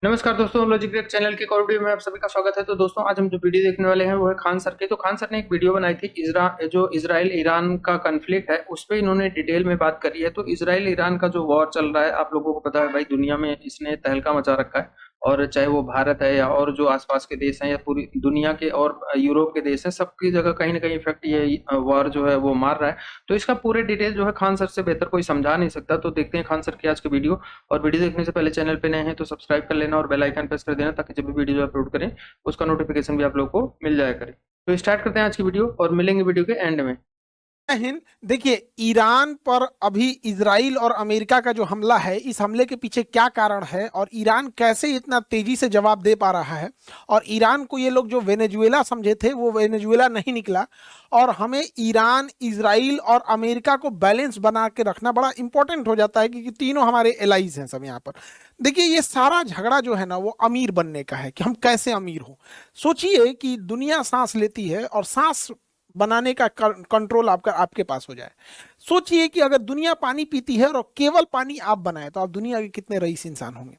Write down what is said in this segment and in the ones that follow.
नमस्कार दोस्तों, logic great channel के एक और वीडियो में आप सभी का स्वागत है। तो दोस्तों आज हम जो वीडियो देखने वाले हैं वो है खान सर की। तो खान सर ने एक वीडियो बनाई थी जो इजराइल ईरान का कॉन्फ्लिक्ट है उस पे इन्होंने डिटेल में बात करी है। तो इजराइल ईरान का जो वॉर चल रहा है, आप लोगों को पता है भाई, दुनिया में इसने तहलका मचा रखा है। और चाहे वो भारत है या और जो आसपास के देश हैं या पूरी दुनिया के और यूरोप के देश हैं, सबकी जगह कहीं ना कहीं इफेक्ट ये वॉर जो है वो मार रहा है। तो इसका पूरे डिटेल जो है खान सर से बेहतर कोई समझा नहीं सकता। तो देखते हैं खान सर की आज की वीडियो। और वीडियो देखने से पहले चैनल पे नए हैं तो सब्सक्राइब कर लेना और बेल आइकन प्रेस कर देना, ताकि जब भी वीडियो अपलोड करें उसका नोटिफिकेशन भी आप लोगों को मिल जाया करे। तो स्टार्ट करते हैं आज की वीडियो और मिलेंगे वीडियो के एंड में। हिंद देखिए, ईरान पर अभी इजराइल और अमेरिका का जो हमला है, इस हमले के पीछे क्या कारण है और ईरान कैसे इतना तेजी से जवाब दे पा रहा है। और ईरान को ये लोग जो वेनेजुएला समझे थे वो वेनेजुएला नहीं निकला। और हमें ईरान, इजराइल और अमेरिका को बैलेंस बना के रखना बड़ा इंपॉर्टेंट हो जाता है, क्योंकि तीनों हमारे एलाइज हैं सब यहाँ पर। देखिए, ये सारा झगड़ा जो है ना, वो अमीर बनने का है कि हम कैसे अमीर हो। सोचिए कि दुनिया सांस लेती है और सांस बनाने का कंट्रोल आपके पास हो जाए। सोचिए कि अगर दुनिया पानी पीती है और केवल पानी आप बनाए, तो आप दुनिया के कितने रईस इंसान होंगे।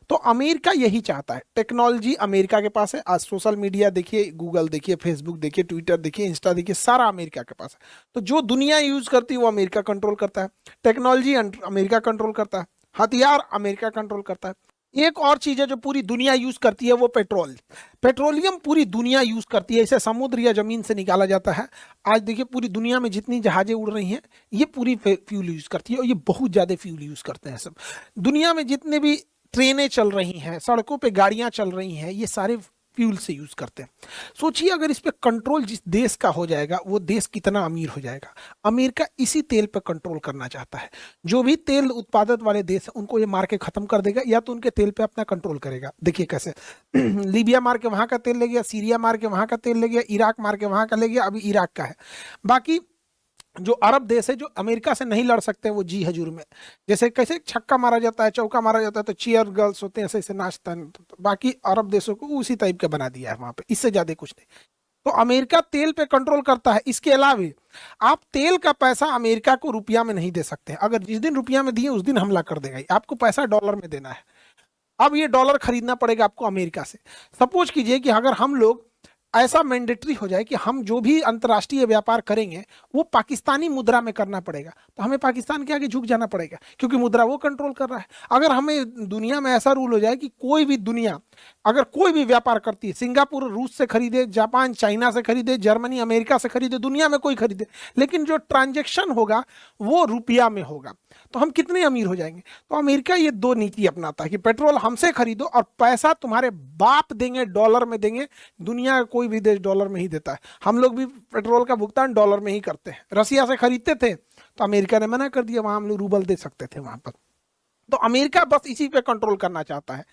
तो अमेरिका यही चाहता है। टेक्नोलॉजी अमेरिका के पास है। आज सोशल मीडिया देखिए, गूगल देखिए, फेसबुक देखिए, ट्विटर देखिए, इंस्टा देखिए, सारा अमेरिका के पास है। तो जो दुनिया यूज करती है वो अमेरिका कंट्रोल करता है। टेक्नोलॉजी अमेरिका कंट्रोल करता है। हथियार अमेरिका कंट्रोल करता है। एक और चीज है जो पूरी दुनिया यूज करती है, वो पेट्रोलियम पूरी दुनिया यूज करती है। इसे समुद्र या जमीन से निकाला जाता है। आज देखिए, पूरी दुनिया में जितनी जहाजें उड़ रही हैं, ये पूरी फ्यूल यूज करती है और ये बहुत ज्यादा फ्यूल यूज करते हैं सब। दुनिया में जितने भी ट्रेनें चल रही हैं, सड़कों पे गाड़ियां चल रही हैं, ये सारे फ्यूल से यूज करते हैं। सोचिए, अगर इस पे कंट्रोल जिस देश का हो जाएगा, वो देश कितना अमीर हो जाएगा। अमेरिका इसी तेल पे कंट्रोल करना चाहता है। जो भी तेल उत्पादक वाले देश हैं, उनको ये मार के खत्म कर देगा, या तो उनके तेल पे अपना कंट्रोल करेगा। देखिए कैसे लीबिया मार के वहां का तेल ले गया, सीरिया मार के वहां का तेल ले गया, इराक मार के वहां का ले गया, अभी इराक का है। बाकी जो अरब देश है, जो अमेरिका से नहीं लड़ सकते, वो जी हजूर में, जैसे कैसे छक्का मारा जाता है, चौका मारा जाता है तो चीयर गर्ल्स होते हैं, ऐसे ऐसे नाचता है। तो बाकी अरब देशों को उसी टाइप का बना दिया है वहां पे, इससे ज्यादा कुछ नहीं। तो अमेरिका तेल पे कंट्रोल करता है। इसके अलावा आप तेल का पैसा अमेरिका को रुपया में नहीं दे सकते। अगर जिस दिन रुपया में दिए उस दिन हमला कर देगा। आपको पैसा डॉलर में देना है। अब ये डॉलर खरीदना पड़ेगा आपको अमेरिका से। सपोज कीजिए कि अगर हम लोग ऐसा मैंडेटरी हो जाए कि हम जो भी अंतर्राष्ट्रीय व्यापार करेंगे वो पाकिस्तानी मुद्रा में करना पड़ेगा, तो हमें पाकिस्तान के आगे झुक जाना पड़ेगा, क्योंकि मुद्रा वो कंट्रोल कर रहा है। अगर हमें दुनिया में ऐसा रूल हो जाए कि कोई भी दुनिया अगर कोई भी व्यापार करती है, सिंगापुर रूस से खरीदे, जापान चाइना से खरीदे, जर्मनी अमेरिका से खरीदे, दुनिया में कोई खरीदे, लेकिन जो ट्रांजेक्शन होगा वो रुपया में होगा, तो हम कितने अमीर हो जाएंगे। तो अमेरिका ये दो नीति अपनाता है कि पेट्रोल हमसे खरीदो और पैसा तुम्हारे बाप देंगे, डॉलर में देंगे। दुनिया का कोई भी देश डॉलर में ही देता है। हम लोग भी पेट्रोल का भुगतान डॉलर में ही करते हैं। रसिया से खरीदते थे तो अमेरिका ने मना कर दिया, वहां हम लोग रूबल दे सकते थे वहां पर। तो अमेरिका बस इसी पे कंट्रोल करना चाहता है।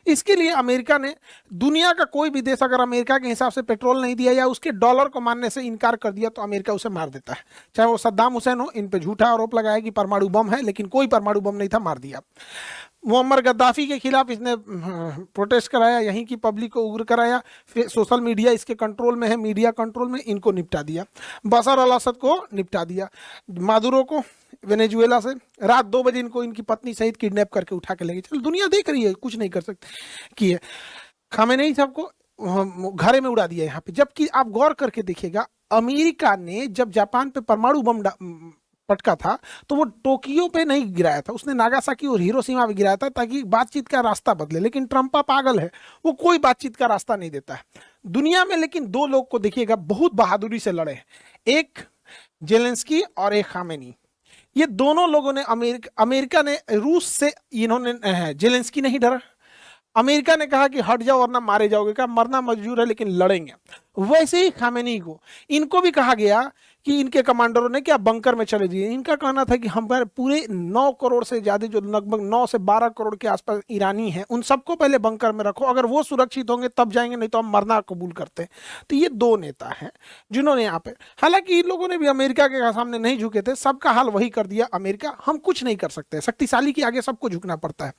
इसके लिए अमेरिका ने, दुनिया का कोई भी देश अगर अमेरिका के हिसाब से पेट्रोल नहीं दिया या उसके डॉलर को मानने से इनकार कर दिया, तो अमेरिका उसे मार देता है। चाहे वो सद्दाम हुसैन हो। इन पे झूठा आरोप लगाया कि परमाणु बम है, लेकिन कोई परमाणु बम नहीं था, मार दिया। मुअम्मर गद्दाफी के खिलाफ इसने प्रोटेस्ट कराया, यहीं की पब्लिक को उग्र कराया। फिर सोशल मीडिया इसके कंट्रोल में है, मीडिया कंट्रोल में, इनको निपटा दिया। बशर अल असद को निपटा दिया। मादुरो को वेनेजुएला से रात 2 बजे इनको इनकी पत्नी सहित किडनैप करके उठा के ले गए। चलो, दुनिया देख रही है, कुछ नहीं कर सकती कि है। खामेनेई साहब को घरे में उड़ा दिया यहाँ पे। जबकि आप गौर करके देखिएगा, अमेरिका ने जब जापान पे परमाणु बम पटका था तो वो टोक्यो पे नहीं गिराया था, उसने नागासाकी और हिरोशिमा पे गिराया था, ताकि बातचीत का रास्ता बदले। लेकिन ट्रंपा पागल है, वो कोई बातचीत का रास्ता नहीं देता है दुनिया में। लेकिन 2 लोग को देखिएगा बहुत बहादुरी से लड़े हैं, एक जेलेंस्की और एक खामेनी। ये दोनों लोगों ने, अमेरिका ने रूस से, इन्होंने, जेलेंस्की नहीं डरा। अमेरिका ने कहा कि हट जाओ वरना मारे जाओगे, कहा मरना मंजूर है लेकिन लड़ेंगे। वैसे ही खामेनी को, इनको भी कहा गया कि इनके कमांडरों ने क्या बंकर में चले जाइए। इनका कहना था कि हमारे पूरे 9 करोड़ से ज्यादा, जो लगभग 9 से 12 करोड़ के आसपास ईरानी हैं, उन सबको पहले बंकर में रखो, अगर वो सुरक्षित होंगे तब जाएंगे, नहीं तो हम मरना कबूल करते हैं। तो ये 2 नेता हैं जिन्होंने यहाँ पे, हालांकि इन लोगों ने भी अमेरिका के सामने नहीं झुके थे, सबका हाल वही कर दिया। अमेरिका, हम कुछ नहीं कर सकते, शक्तिशाली के आगे सबको झुकना पड़ता है।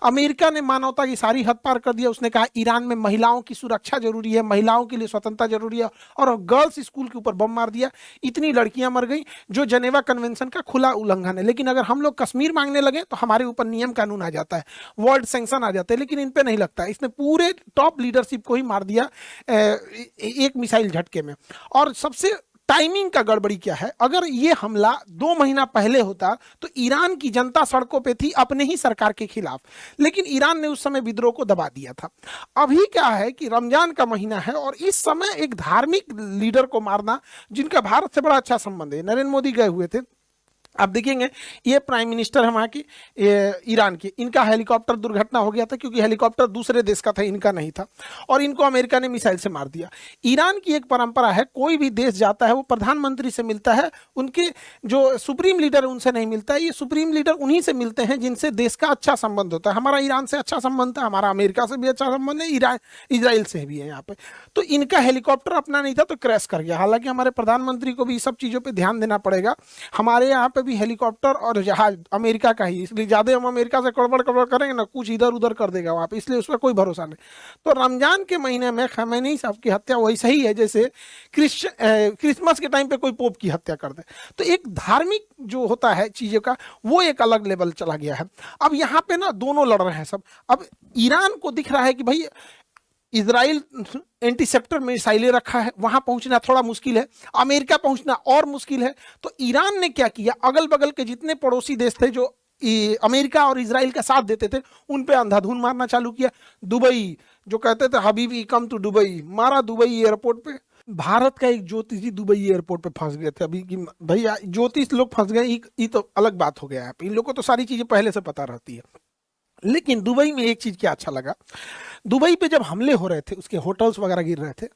अमेरिका ने मानवता की सारी हद पार कर दिया। उसने कहा ईरान में महिलाओं की सुरक्षा जरूरी है, महिलाओं के लिए स्वतंत्रता जरूरी है, और गर्ल्स स्कूल के ऊपर बम मार दिया। इतनी लड़कियां मर गई, जो जेनेवा कन्वेंशन का खुला उल्लंघन है। लेकिन अगर हम लोग कश्मीर मांगने लगे तो हमारे ऊपर नियम कानून आ जाता है, वर्ल्ड सैंक्शन आ जाते हैं, लेकिन इन पे नहीं लगता है। इसने पूरे टॉप लीडरशिप को ही मार दिया एक मिसाइल झटके में। और सबसे टाइमिंग का गड़बड़ी क्या है, अगर ये हमला 2 महीना पहले होता तो ईरान की जनता सड़कों पे थी अपने ही सरकार के खिलाफ, लेकिन ईरान ने उस समय विद्रोह को दबा दिया था। अभी क्या है कि रमजान का महीना है और इस समय एक धार्मिक लीडर को मारना, जिनका भारत से बड़ा अच्छा संबंध है, नरेंद्र मोदी गए हुए थे। आप देखेंगे ये प्राइम मिनिस्टर है वहाँ की ईरान की, इनका हेलीकॉप्टर दुर्घटना हो गया था क्योंकि हेलीकॉप्टर दूसरे देश का था, इनका नहीं था, और इनको अमेरिका ने मिसाइल से मार दिया। ईरान की एक परंपरा है, कोई भी देश जाता है वो प्रधानमंत्री से मिलता है, उनके जो सुप्रीम लीडर है उनसे नहीं मिलता है। ये सुप्रीम लीडर उन्हीं से मिलते हैं जिनसे देश का अच्छा संबंध होता है। हमारा ईरान से अच्छा संबंध था, हमारा अमेरिका से भी अच्छा संबंध है, इजराइल से भी है यहाँ पे। तो इनका हेलीकॉप्टर अपना नहीं था तो क्रैश कर गया। हालांकि हमारे प्रधानमंत्री को भी सब चीज़ों पर ध्यान देना पड़ेगा। हमारे यहाँ पे भी हेलीकॉप्टर और जहाज अमेरिका का ही, इसलिए ज्यादा हम अमेरिका से कड़बड़ कड़बड़ करेंगे ना, कुछ इधर उधर कर देगा वहां पे, इसलिए उसका कोई भरोसा नहीं। तो रमजान के महीने में खमेनी साहब की हत्या वैसे ही है जैसे क्रिसमस के टाइम पे कोई पोप की हत्या कर दे। तो एक धार्मिक जो होता है चीजों का, वो एक अलग लेवल चला गया है। अब यहाँ पे ना दोनों लड़ रहे हैं सब। अब ईरान को दिख रहा है कि भाई इजराइल एंटीसेप्टर मिसाइलें रखा है, वहां पहुंचना थोड़ा मुश्किल है, अमेरिका पहुंचना और मुश्किल है। तो ईरान ने क्या किया, अगल बगल के जितने पड़ोसी देश थे जो अमेरिका और इजराइल का साथ देते थे, उन पे अंधाधुन मारना चालू किया। दुबई जो कहते थे हबीबी कम टू दुबई, मारा दुबई एयरपोर्ट पे। भारत का एक ज्योतिष जी दुबई एयरपोर्ट पे फंस गए थे अभी कि भैया ज्योतिष लोग फंस गए, ये तो अलग बात हो गया है। इन लोगों को तो सारी चीजें पहले से पता रहती है। लेकिन दुबई में एक चीज क्या अच्छा लगा, दुबई पे जब हमले हो रहे थे, उसके होटल्स वगैरह गिर रहे थे,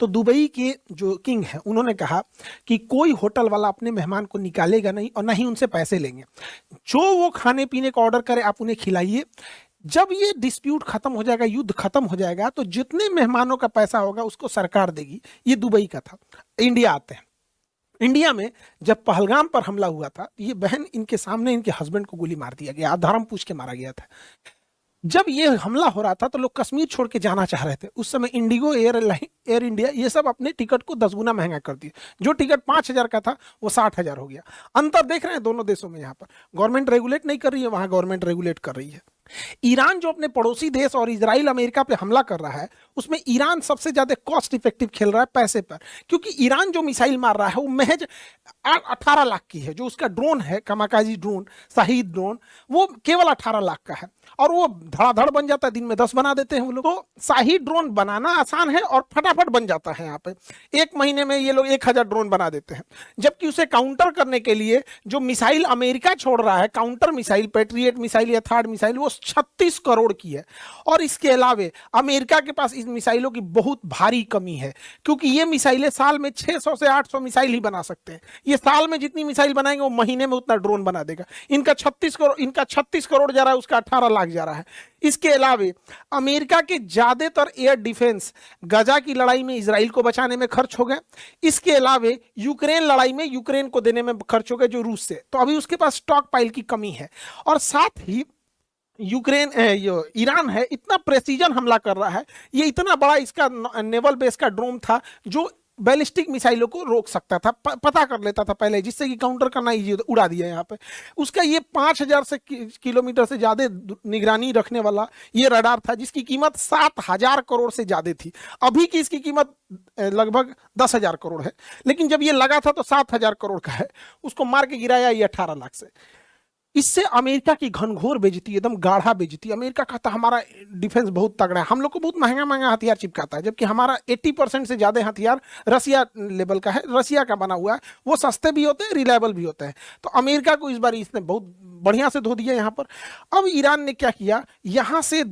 तो दुबई के जो किंग हैं उन्होंने कहा कि कोई होटल वाला अपने मेहमान को निकालेगा नहीं और ना ही उनसे पैसे लेंगे, जो वो खाने पीने का ऑर्डर करे आप उन्हें खिलाइए। जब ये डिस्प्यूट खत्म हो जाएगा, युद्ध खत्म हो जाएगा, तो जितने मेहमानों का पैसा होगा उसको सरकार देगी। ये दुबई का था। इंडिया आते हैं, इंडिया में जब पहलगाम पर हमला हुआ था, ये बहन इनके सामने इनके हस्बैंड को गोली मार दिया गया, धर्म पूछ के मारा गया था। जब ये हमला हो रहा था तो लोग कश्मीर छोड़ के जाना चाह रहे थे। उस समय इंडिगो, एयर इंडिया, ये सब अपने टिकट को 10 गुना महंगा कर दिए। जो टिकट 5,000 का था वो 60,000 हो गया। अंतर देख रहे हैं दोनों देशों में। यहाँ पर गवर्नमेंट रेगुलेट नहीं कर रही है, वहां गवर्नमेंट रेगुलेट कर रही है। ईरान जो अपने पड़ोसी देश और इजराइल अमेरिका पे हमला कर रहा है, उसमें ईरान सबसे ज्यादा कॉस्ट इफेक्टिव खेल रहा है पैसे पर, क्योंकि ईरान जो मिसाइल मार रहा है वो महज 18 लाख की है। जो उसका ड्रोन है, कामाकाजी ड्रोन, शाहीद ड्रोन, वो केवल 18 लाख का है और वो धड़ाधड़ बन जाता है। दिन में 10 बना देते हैं वो लोग। तो शाहीद ड्रोन बनाना आसान है और फटाफट बन जाता है। यहाँ पे 1 महीने में ये लोग 1000 ड्रोन बना देते हैं। जबकि उसे काउंटर करने के लिए जो मिसाइल अमेरिका छोड़ रहा है, काउंटर मिसाइल, पैट्रियट मिसाइल या थर्ड मिसाइल, वो 36 करोड़ की है। और इसके अलावे अमेरिका के पास इन मिसाइलों की बहुत भारी कमी है, क्योंकि ये मिसाइलें साल में 600 से 800 मिसाइल ही बना सकते हैं। ये साल में जितनी मिसाइल बनाएंगे वो महीने में उतना ड्रोन बना देगा। इनका 36 करोड़ जा रहा है, उसका 18 लाख जा रहा है। इसके अलावे अमेरिका के ज्यादातर एयर डिफेंस गजा की लड़ाई में इजराइल को बचाने में खर्च हो गए। इसके अलावे यूक्रेन लड़ाई में यूक्रेन को देने में खर्च हो गए जो रूस से। तो अभी उसके पास स्टॉक पाइल की कमी है। और साथ ही ईरान है, इतना प्रेसिजन हमला कर रहा है। ये इतना बड़ा इसका नेवल बेस का ड्रोन था जो बैलिस्टिक मिसाइलों को रोक सकता था, पता कर लेता था पहले, जिससे कि काउंटर करना इजी, उड़ा दिया यहाँ पे। उसका ये 5000 से किलोमीटर से ज्यादा निगरानी रखने वाला ये रडार था, जिसकी कीमत 7000 करोड़ से ज्यादा थी। अभी की इसकी कीमत लगभग 10,000 करोड़ है, लेकिन जब ये लगा था तो 7000 करोड़ का है। उसको मार के गिराया ये 18 लाख से। इससे अमेरिका की घनघोर बेइज्जती, एकदम गाढ़ा बेइज्जती। अमेरिका कहता है हमारा डिफेंस बहुत तगड़ा है, हम लोग को बहुत महंगा महंगा हथियार चिपकाता है, जबकि हमारा 80% से ज्यादा हथियार रसिया लेवल का है, रसिया का बना हुआ है। वो सस्ते भी होते हैं, रिलायबल भी होते हैं। तो अमेरिका को इस बार इसने बहुत बढ़िया से धो दिया यहाँ पर। अब ईरान ने क्या किया, यहाँ से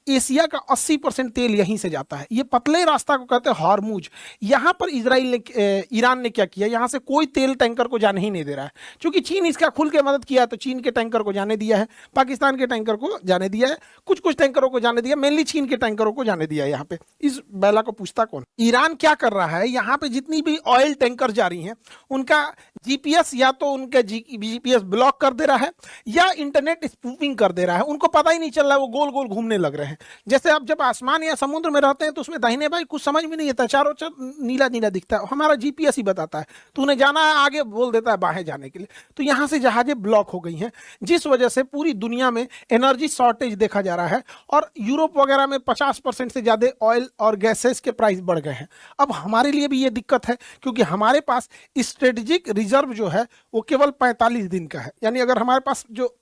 एशिया का 80% तेल यहीं से जाता है। ये पतले रास्ता को कहते हैं हॉर्मुज। यहाँ पर ईरान ने क्या किया, यहाँ से कोई तेल टैंकर को जाने ही नहीं दे रहा है। क्योंकि चीन इसका खुल के मदद किया तो चीन के टैंकर को जाने दिया है, पाकिस्तान के टैंकर को जाने दिया है, कुछ कुछ टैंकरों को जाने दिया, मेनली चीन के टैंकरों को जाने दिया है। यहाँ पे इस बैला को पूछता कौन? ईरान क्या कर रहा है, यहाँ पे जितनी भी ऑयल टैंकर जा रही हैं उनका जीपीएस या तो उनका जीपीएस ब्लॉक कर दे रहा है या इंटरनेट स्पूफिंग कर दे रहा है। उनको पता ही नहीं चल रहा है, वो गोल गोल घूमने लग रहे हैं। जैसे आप जब आसमान या समुद्र में रहते हैं तो उसमें दाहिने भाई कुछ समझ में नहीं आता, चारों नीला नीला दिखता है, हमारा जीपीएस ही बताता है, तो उन्हें जाना है आगे बोल देता है बाहें जाने के लिए। तो यहाँ से जहाजें ब्लॉक हो गई हैं, जिस वजह से पूरी दुनिया में एनर्जी शॉर्टेज देखा जा रहा है और यूरोप वगैरह में 50% से ज्यादा ऑयल और गैसेस के प्राइस बढ़ गए हैं। अब हमारे लिए भी ये दिक्कत है क्योंकि हमारे पास स्ट्रेटेजिक रिजर्व जो है वो केवल 45 दिन का है। यानी अगर हमारे पास जो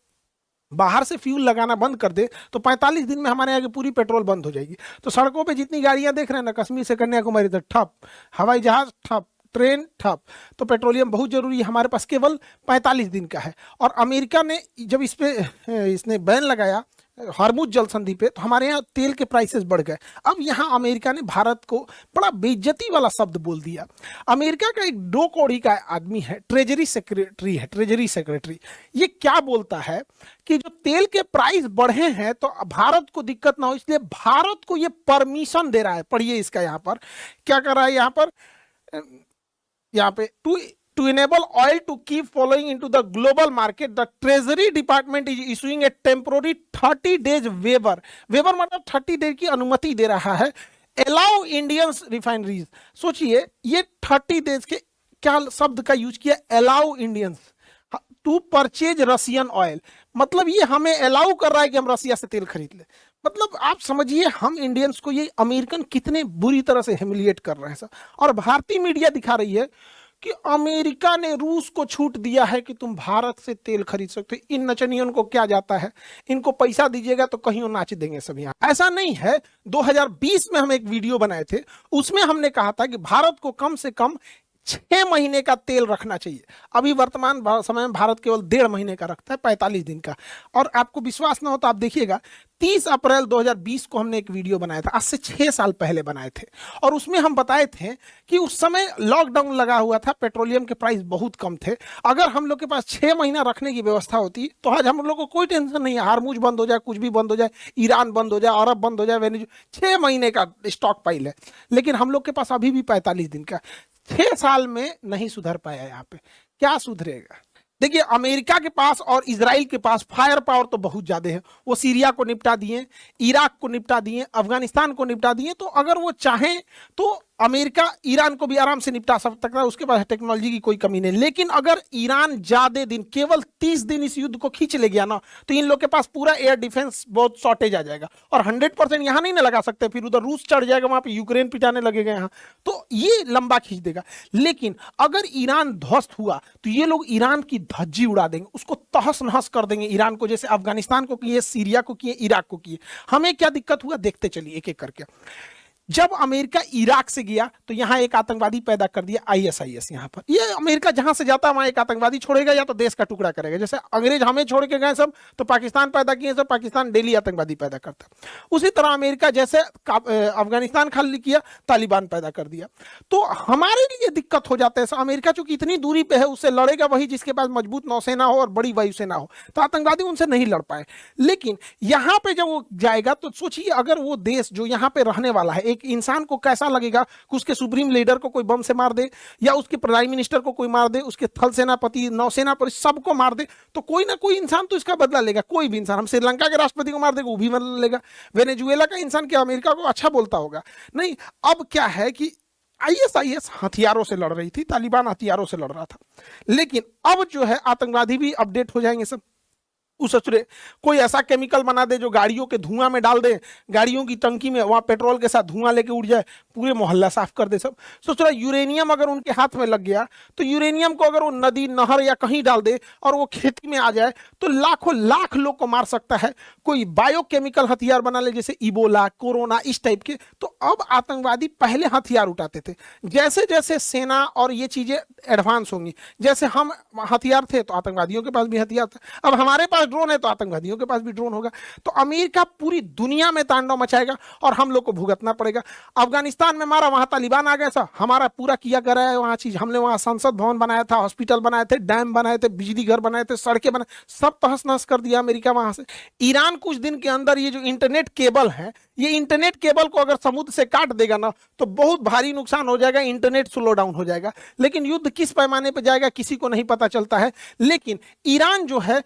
बाहर से फ्यूल लगाना बंद कर दे तो 45 दिन में हमारे यहाँ की पूरी पेट्रोल बंद हो जाएगी। तो सड़कों पे जितनी गाड़ियां देख रहे हैं ना, कश्मीर से कन्याकुमारी तक ठप, हवाई जहाज ठप, ट्रेन ठप। तो पेट्रोलियम बहुत जरूरी है, हमारे पास केवल 45 दिन का है। और अमेरिका ने जब इसने बैन लगाया हॉर्मुज जल संधि पे, तो हमारे यहाँ तेल के प्राइसेस बढ़ गए। अब यहाँ अमेरिका ने भारत को बड़ा बेइज्जती वाला शब्द बोल दिया। अमेरिका का एक 2 कौड़ी का आदमी है, ट्रेजरी सेक्रेटरी, ये क्या बोलता है कि जो तेल के प्राइस बढ़े हैं तो भारत को दिक्कत ना हो, इसलिए भारत को ये परमिशन दे रहा है। पढ़िए इसका, यहाँ पर क्या कर रहा है, यहाँ पे to enable oil to keep flowing into the global market, the Treasury Department is issuing a temporary 30 days waiver मतलब 30 डेज की अनुमति दे रहा है। Allow Indians refineries, सोचिए ये 30 डेज के क्या शब्द का यूज किया, allow Indians to purchase Russian oil, मतलब ये हमें अलाउ कर रहा है कि हम रसिया से तेल खरीद ले। मतलब आप समझिए हम इंडियंस को ये अमेरिकन कितने बुरी तरह से ह्यूमिलिएट कर रहे हैं सर। और भारतीय मीडिया दिखा रही है कि अमेरिका ने रूस को छूट दिया है कि तुम भारत से तेल खरीद सकते हो। इन नचनियों को क्या जाता है, इनको पैसा दीजिएगा तो कहीं नाच देंगे सब यहाँ। ऐसा नहीं है। 2020 में हम एक वीडियो बनाए थे, उसमें हमने कहा था कि भारत को कम से कम 6 महीने का तेल रखना चाहिए। अभी वर्तमान समय में भारत केवल 1.5 महीने का रखता है, 45 दिन का। और आपको विश्वास ना हो तो आप देखिएगा, 30 अप्रैल 2020 को हमने एक वीडियो बनाया था, आज से 6 साल पहले बनाए थे। और उसमें हम बताए थे कि उस समय लॉकडाउन लगा हुआ था, पेट्रोलियम के प्राइस बहुत कम थे। अगर हम लोग के पास 6 महीना रखने की व्यवस्था होती तो आज हम लोग को कोई टेंशन नहीं है, हार्मुज बंद हो जाए, कुछ भी बंद हो जाए, ईरान बंद हो जाए, अरब बंद हो जाए, वेनेजुएला, 6 महीने का स्टॉक पाइल है। लेकिन हम लोग के पास अभी भी 45 दिन का। 6 साल में नहीं सुधर पाया। यहाँ पे क्या सुधरेगा? देखिए, अमेरिका के पास और इजराइल के पास फायर पावर तो बहुत ज्यादा है। वो सीरिया को निपटा दिए, इराक को निपटा दिए, अफगानिस्तान को निपटा दिए। तो अगर वो चाहें तो अमेरिका ईरान को भी आराम से निपटा सकता है, उसके पास टेक्नोलॉजी की कोई कमी नहीं। लेकिन अगर ईरान ज्यादा दिन, केवल 30 दिन इस युद्ध को खींच ले गया ना, तो इन लोग के पास पूरा एयर डिफेंस बहुत शॉर्टेज आ जाएगा। और 100% यहाँ नहीं ना लगा सकते, फिर उधर रूस चढ़ जाएगा, वहां पे यूक्रेन पिटाने लगेगा यहाँ, तो ये लंबा खींच देगा। लेकिन अगर ईरान ध्वस्त हुआ तो ये लोग ईरान की धज्जी उड़ा देंगे, उसको तहस नहस कर देंगे ईरान को, जैसे अफगानिस्तान को किए, सीरिया को किए, इराक को किए। हमें क्या दिक्कत हुआ देखते चलिए एक एक करके। जब अमेरिका इराक से गया तो यहां एक आतंकवादी पैदा कर दिया, आईएसआईएस। यहां पर ये अमेरिका जहां से जाता है वहां एक आतंकवादी छोड़ेगा या तो देश का टुकड़ा करेगा। जैसे अंग्रेज हमें छोड़ के गए सब, तो पाकिस्तान पैदा किए सब, पाकिस्तान डेली आतंकवादी पैदा करता। उसी तरह अमेरिका जैसे अफगानिस्तान खाली किया, तालिबान पैदा कर दिया। तो हमारे लिए दिक्कत हो जाता है। अमेरिका चूंकि इतनी दूरी पे है, उससे लड़ेगा वही जिसके पास मजबूत नौसेना हो और बड़ी वायुसेना हो, तो आतंकवादी उनसे नहीं लड़ पाए। लेकिन यहां पे जब वो जाएगा तो सोचिए, अगर वो देश जो यहां पे रहने वाला है, एक इंसान को कैसा लगेगा कि उसके सुप्रीम लीडर को कोई बम से मार दे, या उसके प्राइम मिनिस्टर को कोई मार दे, उसके थल सेनापति, नौसेना पर सबको मार दे, तो कोई ना कोई इंसान तो इसका बदला लेगा। कोई भी इंसान, हम श्रीलंका के राष्ट्रपति को मार देगा, वो भी बदला लेगा। वेनेजुएला का इंसान क्या अमेरिका को अच्छा बोलता होगा? नहीं। अब क्या है कि आईएसआईएस हथियारों से लड़ रही थी, तालिबान हथियारों से लड़ रहा था। लेकिन अब जो है आतंकवादी भी अपडेट हो जाएंगे सब। उसरे कोई ऐसा केमिकल बना दे जो गाड़ियों के धुआं में डाल दे, गाड़ियों की टंकी में वहां पेट्रोल के साथ धुआं लेके उड़ जाए, पूरे मोहल्ला साफ कर दे सब। सोच रहा यूरेनियम अगर उनके हाथ में लग गया तो यूरेनियम को अगर वो नदी, नहर या कहीं डाल दे और वो खेती में आ जाए तो लाखों लाख लोग को मार सकता है। कोई बायोकेमिकल हथियार बना ले, जैसे इबोला, कोरोना, इस टाइप के। तो अब आतंकवादी पहले हथियार उठाते थे। जैसे जैसे सेना और ये चीजें एडवांस होंगी, जैसे हम हथियार थे तो आतंकवादियों के पास भी हथियार था। अब हमारे पास पास ड्रोन है तो आतंकवादियों के पास भी ड्रोन होगा। तो अमेरिका पूरी दुनिया में तांडव मचाएगा और हम लोग को भुगतना पड़ेगा। अफगानिस्तान में मारा, वहां तालिबान आ गया, सा हमारा पूरा किया करा है वहां चीज। हमने वहां संसद भवन बनाया था, हॉस्पिटल बनाए थे, डैम बनाए थे, बिजली घर बनाए थे, सड़कें बनाए, सब तहस नहस कर दिया अमेरिका वहां से। ईरान कुछ दिन के अंदर ये जो इंटरनेट केबल है, ये इंटरनेट केबल को अगर समुद्र से काट देगा ना तो बहुत भारी नुकसान हो जाएगा, इंटरनेट स्लो डाउन हो जाएगा। लेकिन युद्ध किस पैमाने पर जाएगा किसी को नहीं पता चलता है। लेकिन ईरान जो है,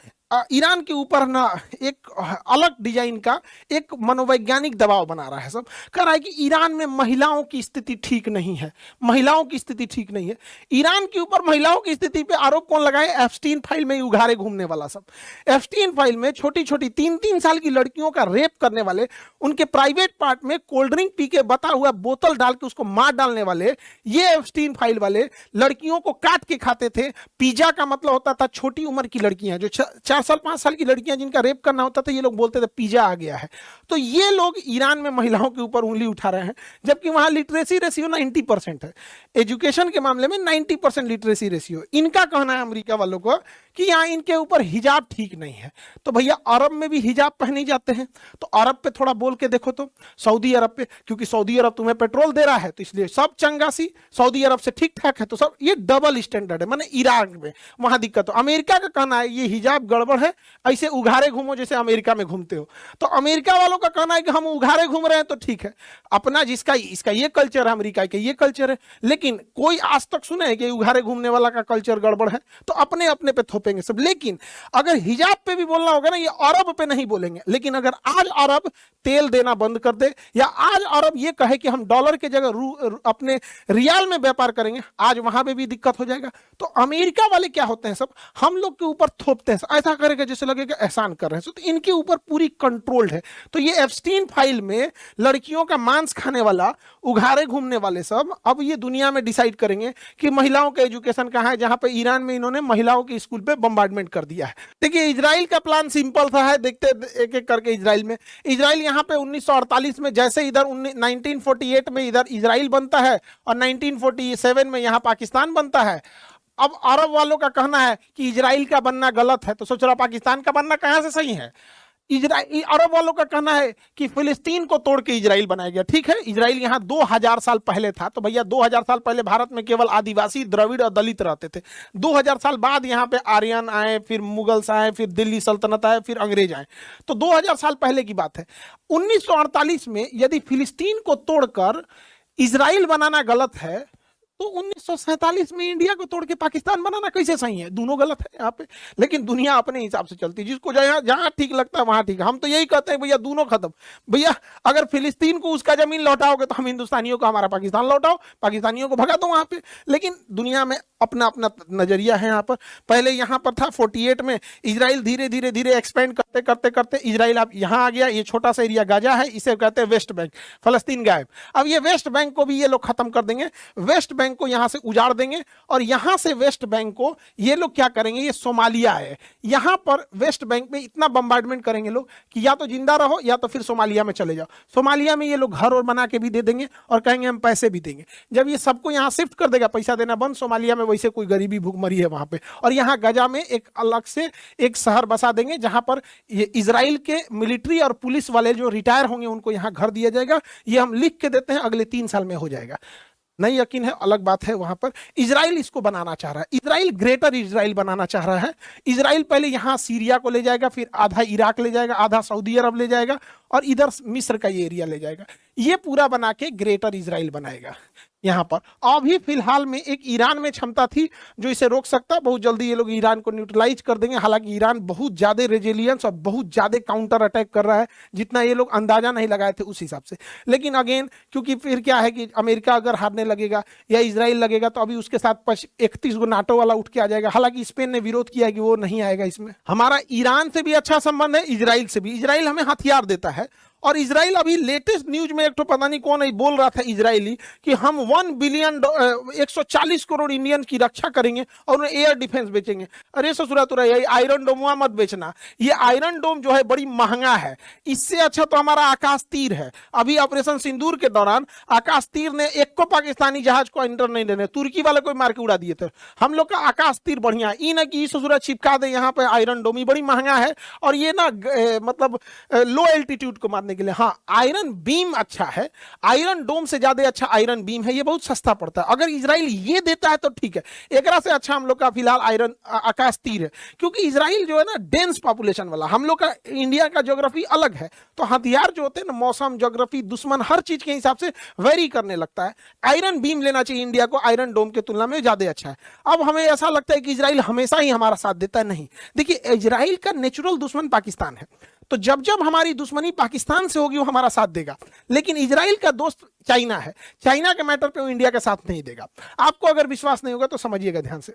ईरान के ऊपर ना एक अलग डिजाइन का एक मनोवैज्ञानिक दबाव बना रहा है। सब कह रहा है कि ईरान में महिलाओं की स्थिति ठीक नहीं है, महिलाओं की स्थिति ठीक नहीं है। ईरान के ऊपर महिलाओं की स्थिति पे आरोप कौन लगाए? एप्स्टीन फाइल में उघारे घूमने वाला सब। एप्स्टीन फाइल में छोटी छोटी 3-3 साल की लड़कियों का रेप करने वाले, उनके प्राइवेट पार्ट में कोल्ड ड्रिंक पी के बता हुआ बोतल डाल के उसको मार डालने वाले, ये एप्स्टीन फाइल वाले लड़कियों को काट के खाते थे। पिज्जा का मतलब होता था छोटी उम्र की लड़कियां, जो 4 साल 5 साल की लड़कियां जिनका रेप करना होता था, ये लोग बोलते थे पिज्जा आ गया है। तो ये लोग ईरान में महिलाओं के ऊपर उंगली उठा रहे हैं, जबकि वहां लिटरेसी रेशियो 90% है। एजुकेशन के मामले में 90% लिटरेसी रेशियो। इनका कहना है अमेरिका वालों को कि यहाँ इनके ऊपर हिजाब ठीक नहीं है। तो भैया अरब में भी हिजाब पहने जाते हैं, तो अरब पे थोड़ा बोल के देखो तो। सऊदी अरब पे, क्योंकि सऊदी अरब तुम्हें पेट्रोल दे रहा है तो इसलिए सब चंगासी, सऊदी अरब से ठीक ठाक है तो सब। ये डबल स्टैंडर्ड है, माने ईरान में वहां दिक्कत हो। अमेरिका का कहना है ये हिजाब गड़बड़ है, ऐसे उघारे घूमो जैसे अमेरिका में घूमते हो। तो अमेरिका वालों का कहना है कि हम उघारे घूम रहे हैं तो ठीक है, अपना जिसका इसका ये कल्चर है, अमेरिका का ये कल्चर है। लेकिन कोई आज तक सुने है कि उघारे घूमने वाला का कल्चर गड़बड़ है? तो अपने अपने पे थोपेंगे सब। लेकिन अगर हिजाब पे भी बोलना होगा ना, ये अरब पे नहीं बोलेंगे। लेकिन अगर आज अरब तेल देना बंद कर दे, या आज अरब ये कहे कि हम डॉलर के जगह अपने रियाल में व्यापार करेंगे, आज वहां पे भी दिक्कत हो जाएगा। तो अमेरिका वाले क्या होते हैं सब, हम लोग के ऊपर थोपते हैं, ऐसा करेगा जैसे लगेगा एहसान कर रहे हैं। तो इनके ऊपर पूरी कंट्रोल्ड है। तो ये एप्स्टीन फाइल में लड़कियों का मांस खाने वाला, उघारे घूमने वाले सब अब ये दुनिया में डिसाइड करेंगे कि महिलाओं का एजुकेशन कहां है, जहां पे ईरान में इन्होंने महिलाओं के स्कूल पे बम्बार्डमेंट कर दिया है। देखिए इजराइल का प्लान सिंपल सा है, देखते एक एक करके। इजराइल यहाँ पे 1948 में जैसे इधर 1948 में इधर इजराइल बनता है और 1947 में यहाँ पाकिस्तान बनता है। अब अरब वालों का कहना है कि इजराइल का बनना गलत है, तो सोच रहा पाकिस्तान का बनना कहां से सही है। अरब वालों का कहना है कि फिलिस्तीन को तोड़ के इजराइल बनाया गया। ठीक है, इजराइल यहाँ 2000 साल पहले था, तो भैया 2000 साल पहले भारत में केवल आदिवासी, द्रविड़ और दलित रहते थे। 2000 साल बाद यहाँ पे आर्यन आए, फिर मुगल्स आए, फिर दिल्ली सल्तनत आए, फिर अंग्रेज आए। तो 2000 साल पहले की बात है। 1948 में यदि फिलिस्तीन को तोड़कर इजराइल बनाना गलत है, तो 1947 में इंडिया को तोड़ के पाकिस्तान बनाना कैसे सही है? दोनों गलत है यहाँ पे। लेकिन दुनिया अपने हिसाब से चलती है, जिसको जहां ठीक लगता है वहां ठीक है। हम तो यही कहते हैं भैया दोनों खत्म। भैया अगर फिलिस्तीन को उसका जमीन लौटाओगे तो हम हिंदुस्तानियों को हमारा पाकिस्तान लौटाओ, पाकिस्तानियों को भगा दो वहां पे। लेकिन दुनिया में अपना अपना नजरिया है यहाँ पर। पहले यहाँ पर था 48 में, इजराइल धीरे धीरे धीरे एक्सपेंड करते करते करते इजराइल अब यहाँ आ गया। ये छोटा सा एरिया गाजा है, इसे कहते हैं वेस्ट बैंक, फलस्तीन गायब। अब ये वेस्ट बैंक को भी ये लोग खत्म कर देंगे, वेस्ट बैंक को यहां से उजाड़ देंगे। और यहां से वेस्ट बैंक को ये लोग क्या करेंगे, ये सोमालिया है, यहां पर वेस्ट बैंक में इतना बम्बार्डमेंट करेंगे लोग कि या तो जिंदा रहो या तो फिर सोमालिया में चले जाओ। सोमालिया में ये लोग घर और बना के भी दे देंगे और कहेंगे हम पैसे भी देंगे। जब ये सबको यहां शिफ्ट कर देगा, पैसा देना बंद, सोमालिया में वैसे कोई गरीबी भूखमरी है वहां पे, और यहां गजा में एक अलग से एक शहर बसा देंगे जहां पर ये इजराइल के मिलिट्री और पुलिस वाले जो रिटायर होंगे उनको यहां घर दिया जाएगा। ये हम लिख के देते हैं, अगले 3 साल में हो जाएगा। नहीं यकीन है अलग बात है। वहां पर इजराइल इसको बनाना चाह रहा है, इजराइल ग्रेटर इजराइल बनाना चाह रहा है। इजराइल पहले यहां सीरिया को ले जाएगा, फिर आधा इराक ले जाएगा, आधा सऊदी अरब ले जाएगा और इधर मिस्र का ये एरिया ले जाएगा। ये पूरा बना के ग्रेटर इजराइल बनाएगा। यहाँ पर अभी फिलहाल में एक ईरान में क्षमता थी जो इसे रोक सकता। बहुत जल्दी ये लोग ईरान को न्यूट्रलाइज कर देंगे। हालांकि ईरान बहुत ज्यादा रेजिलियंस और बहुत ज्यादा काउंटर अटैक कर रहा है, जितना ये लोग अंदाजा नहीं लगाए थे उस हिसाब से। लेकिन अगेन क्योंकि फिर क्या है कि अमेरिका अगर हारने लगेगा या इजराइल लगेगा तो अभी उसके साथ 31 गो नाटो वाला उठ के आ जाएगा। हालांकि स्पेन ने विरोध किया कि वो नहीं आएगा इसमें। हमारा ईरान से भी अच्छा संबंध है, इजराइल से भी। इजराइल हमें हथियार देता है और इजराइल अभी लेटेस्ट न्यूज में एक तो पता नहीं कौन है बोल रहा था इजरायली कि हम 1 बिलियन 140 करोड़ इंडियन की रक्षा करेंगे और उन्हें एयर डिफेंस बेचेंगे। अरे ससुरा तो यही आयरन डोम मत बेचना, ये आयरन डोम जो है बड़ी महंगा है, इससे अच्छा तो हमारा आकाश तीर है। अभी ऑपरेशन सिंदूर के दौरान आकाश तीर ने एक को पाकिस्तानी जहाज को एंटर नहीं देने, तुर्की वाले को मार के उड़ा दिए थे। हम लोग का आकाश तीर बढ़िया है, न कि ससुरा चिपका दे यहाँ पे आयरन डोम, बड़ी महंगा है और ये ना मतलब लो एल्टीट्यूड को मारने के लिए। हाँ, आयरन बीम अच्छा है, आयरन डोम से ज्यादा अच्छा आयरन बीम है, ये बहुत सस्ता पड़ता है। अगर इजराइल ये देता है तो ठीक है, एक से अच्छा हम लोग का फिलहाल आयरन आकाश तीर है, क्योंकि इजराइल जो है ना डेंस पॉपुलेशन वाला, हम लोग का इंडिया का ज्योग्राफी अलग है, तो हथियार जो होते हैं ना मौसम ज्योग्राफी दुश्मन हर चीज के हिसाब से वेरी करने लगता है। आयरन बीम लेना चाहिए इंडिया को, आयरन डोम की तुलना में ज्यादा अच्छा है। अब हमें ऐसा लगता है कि इजराइल हमेशा ही हमारा साथ देता है, नहीं। देखिए, इजराइल का नेचुरल दुश्मन पाकिस्तान है, तो जब जब हमारी दुश्मनी पाकिस्तान से होगी वो हमारा साथ देगा। लेकिन इजराइल का दोस्त चाइना है, चाइना के मैटर पे वो इंडिया का साथ नहीं देगा। आपको अगर विश्वास नहीं होगा तो समझिएगा ध्यान से,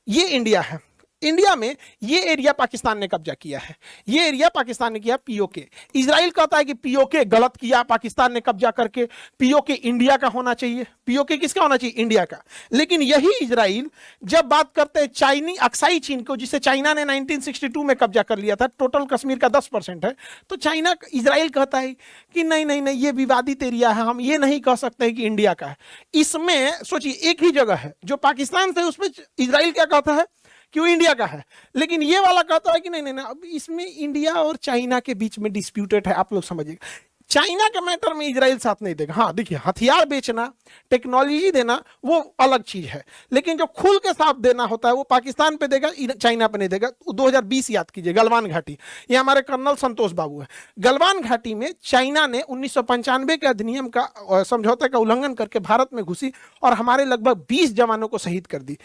ये इंडिया है, इंडिया में ये एरिया पाकिस्तान ने कब्जा किया है, ये एरिया पाकिस्तान ने किया पीओके। इजराइल कहता है कि पीओके गलत किया पाकिस्तान ने कब्जा करके, पीओके इंडिया का होना चाहिए। पीओके किसका होना चाहिए? इंडिया का। लेकिन यही इजराइल जब बात करते हैं चाइनी अक्साई चीन को, जिसे चाइना ने 1962 में कब्जा कर लिया था, टोटल कश्मीर का 10% है, तो चाइना इजराइल कहता है कि नहीं नहीं नहीं, ये विवादित एरिया है, हम ये नहीं कह सकते कि इंडिया का है। इसमें सोचिए एक ही जगह है जो पाकिस्तान से, उसमें इजराइल क्या कहता है कि वो इंडिया का है, लेकिन ये वाला कहता है कि नहीं नहीं नहीं, अब इसमें इंडिया और चाइना के बीच में डिस्प्यूटेड है। आप लोग समझिएगा, चाइना के मैटर में इजराइल साथ नहीं देगा। हाँ देखिए, हथियार बेचना, टेक्नोलॉजी देना वो अलग चीज है, लेकिन जो खुल के साथ देना होता है वो पाकिस्तान पे देगा, चाइना पे नहीं देगा। 2020 याद कीजिए, गलवान घाटी, ये हमारे कर्नल संतोष बाबू है। गलवान घाटी में चाइना ने 1995 के अधिनियम का समझौते का उल्लंघन करके भारत में घुसी और हमारे लगभग 20 जवानों को शहीद कर दी।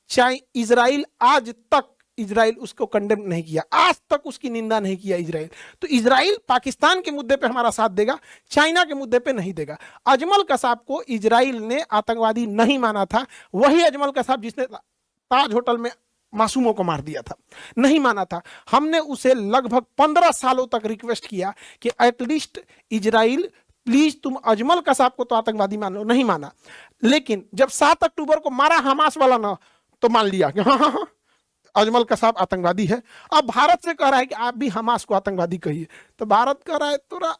इजराइल आज तक इजराइल उसको कंडेम नहीं किया, आज तक उसकी निंदा नहीं किया इजराइल। तो इजराइल पाकिस्तान के मुद्दे पे हमारा साथ देगा, चाइना के मुद्दे पे नहीं देगा। अजमल कसाब को इजराइल ने आतंकवादी नहीं माना था, वही अजमल कसाब जिसने ताज होटल में मासूमों को मार दिया था, नहीं माना था। हमने उसे लगभग 15 सालों तक रिक्वेस्ट किया कि एटलीस्ट इजराइल प्लीज तुम अजमल कसाब को तो आतंकवादी मान लो, नहीं माना। लेकिन जब 7 अक्टूबर को मारा हमास वाला ना, तो मान लिया कि हाँ हाँ हाँ अजमल कसाब आतंकवादी है। अब भारत से कह रहा है कि आप भी हमास को आतंकवादी कहिए, तो भारत कह रहा है तोरा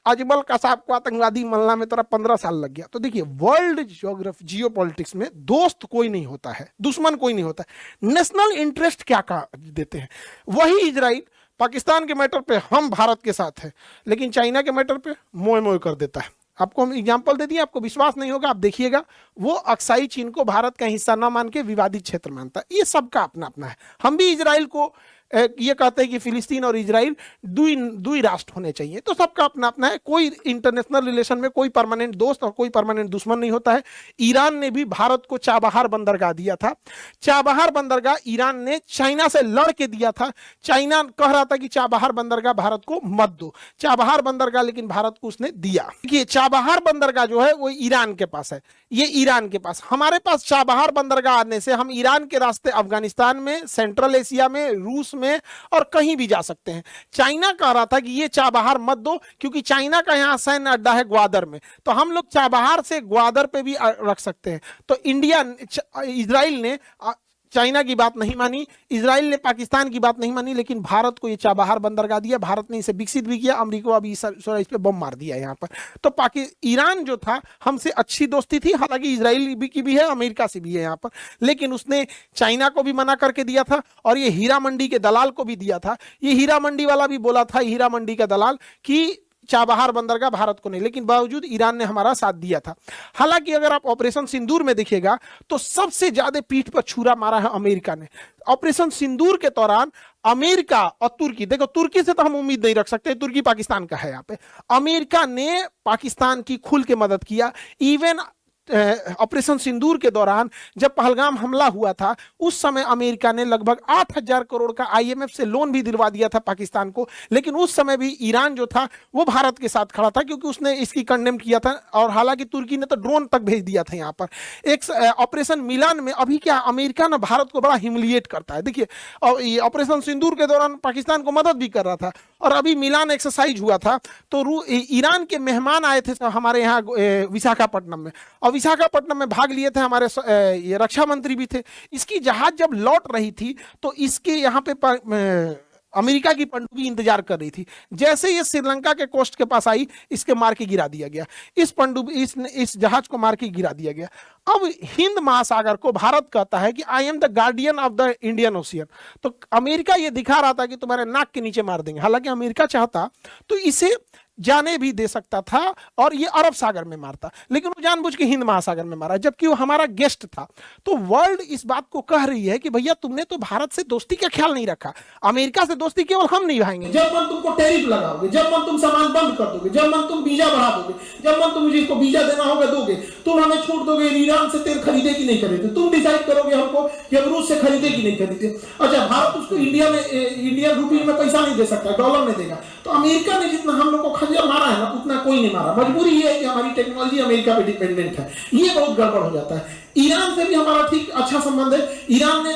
अजमल कसाब को आतंकवादी मानना में तोरा 15 साल लग गया। तो देखिए, वर्ल्ड ज्योग्राफी जियोपॉलिटिक्स में दोस्त कोई नहीं होता है, दुश्मन कोई नहीं होता है, नेशनल इंटरेस्ट क्या का देते हैं। वही इजराइल पाकिस्तान के मैटर पे हम भारत के साथ है, लेकिन चाइना के मैटर पे मोए मोए कर देता है। आपको हम एग्जाम्पल दे दिए, आपको विश्वास नहीं होगा, आप देखिएगा। वो अक्साई चीन को भारत का हिस्सा ना मान के विवादित क्षेत्र मानता है। ये सबका अपना अपना है। हम भी इजराइल को ये कहते हैं कि फिलिस्तीन और इजराइल दुई राष्ट्र होने चाहिए, तो सबका अपना अपना है। कोई इंटरनेशनल रिलेशन में कोई परमानेंट दोस्त और कोई परमानेंट दुश्मन नहीं होता है। ईरान ने भी भारत को चाबहार बंदरगाह दिया था, चाबहार बंदरगाह ईरान ने चाइना से लड़ के दिया था। चाइना कह रहा था कि चाबहार बंदरगाह भारत को मत दो, चाबहार बंदरगाह लेकिन भारत को उसने दिया। देखिए, चाबहार बंदरगाह जो है वो ईरान के पास है, ये ईरान के पास। हमारे पास चाबहार बंदरगाह आने से हम ईरान के रास्ते अफगानिस्तान में, सेंट्रल एशिया में, रूस में और कहीं भी जा सकते हैं। चाइना कह रहा था कि ये चाबहार मत दो, क्योंकि चाइना का यहां सैन्य अड्डा है ग्वादर में, तो हम लोग चाबहार से ग्वादर पे भी रख सकते हैं। तो इजराइल ने चाइना की बात नहीं मानी, इजराइल ने पाकिस्तान की बात नहीं मानी, लेकिन भारत को ये चाबहार बंदरगाह दिया। भारत ने इसे विकसित भी किया, अमेरिका अभी इस पे बम मार दिया यहाँ पर। तो ईरान जो था हमसे अच्छी दोस्ती थी, हालांकि इजराइल की भी है, अमेरिका से भी है यहाँ पर, लेकिन उसने चाइना को भी मना करके दिया था और ये हीरा मंडी के दलाल को भी दिया था। ये हीरा मंडी वाला भी बोला था, हीरा मंडी का दलाल, कि चाबहार बंदरगाह भारत को नहीं, लेकिन बावजूद ईरान ने हमारा साथ दिया था। हालांकि अगर आप ऑपरेशन सिंदूर में देखिएगा तो सबसे ज्यादा पीठ पर छुरा मारा है अमेरिका ने। ऑपरेशन सिंदूर के दौरान अमेरिका और तुर्की, देखो तुर्की से तो हम उम्मीद नहीं रख सकते, तुर्की पाकिस्तान का है यहाँ पे, अमेरिका ने पाकिस्तान की खुल के मदद किया। इवन ऑपरेशन सिंदूर के दौरान जब पहलगाम हमला हुआ था, उस समय अमेरिका ने लगभग 8,000 करोड़ का आईएमएफ से लोन भी दिलवा दिया था पाकिस्तान को। लेकिन उस समय भी ईरान जो था वो भारत के साथ खड़ा था, क्योंकि उसने इसकी कंडेम किया था। और हालांकि तुर्की ने तो ड्रोन तक भेज दिया था यहाँ पर। एक ऑपरेशन मिलान में अभी क्या अमेरिका ना भारत को बड़ा ह्यूमिलिएट करता है। देखिए, और ये ऑपरेशन सिंदूर के दौरान पाकिस्तान को मदद भी कर रहा था, और अभी मिलान एक्सरसाइज हुआ था तो ईरान के मेहमान आए थे हमारे यहाँ विशाखापट्टनम में, और विशाखापट्टनम में भाग लिए थे हमारे ये रक्षा मंत्री भी थे। इसकी जहाज जब लौट रही थी तो इसके यहाँ पे अमेरिका की पनडुब्बी इंतजार कर रही थी। जैसे ये श्रीलंका के कोस्ट के पास आई, इसके मार के गिरा दिया गया। इस पनडुब्बी इस जहाज को मार के गिरा दिया गया। अब हिंद महासागर को भारत कहता है कि I am the guardian of the Indian ocean. तो अमेरिका ये दिखा रहा था कि तुम्हारे नाक के नीचे मार देंगे। हालांकि अमेरिका चाहता तो इसे जाने भी दे सकता था और ये अरब सागर में मारता, लेकिन वो जानबूझ के हिंद महासागर में मारा, जबकि वो हमारा गेस्ट था। तो वर्ल्ड इस बात को कह रही है कि भैया तुमने तो भारत से दोस्ती का ख्याल नहीं रखा, अमेरिका से दोस्ती केवल हम निभाएंगे। जब मन तुमको टैरिफ लगाओगे, जब मन तुम सामान बंद कर दोगे, जब मन तुम वीजा बढ़ा दोगे, जब मन तुम जिसको वीजा देना होगा दोगे, तुम हमें छूट दोगे ईरान से तेल खरीदे कि नहीं खरीदे, तुम डिसाइड करोगे हमको कि हम रूस से खरीदे कि नहीं खरीदे। अच्छा, भारत उसको इंडियन रूपी में पैसा नहीं दे सकता, डॉलर में देगा। तो अमेरिका ने जितना हम लोग को खंजर मारा है ना, उतना कोई नहीं मारा। मजबूरी ये है कि हमारी टेक्नोलॉजी अमेरिका पे डिपेंडेंट है, ये बहुत गड़बड़ हो जाता है। ईरान से भी हमारा ठीक अच्छा संबंध है। ईरान ने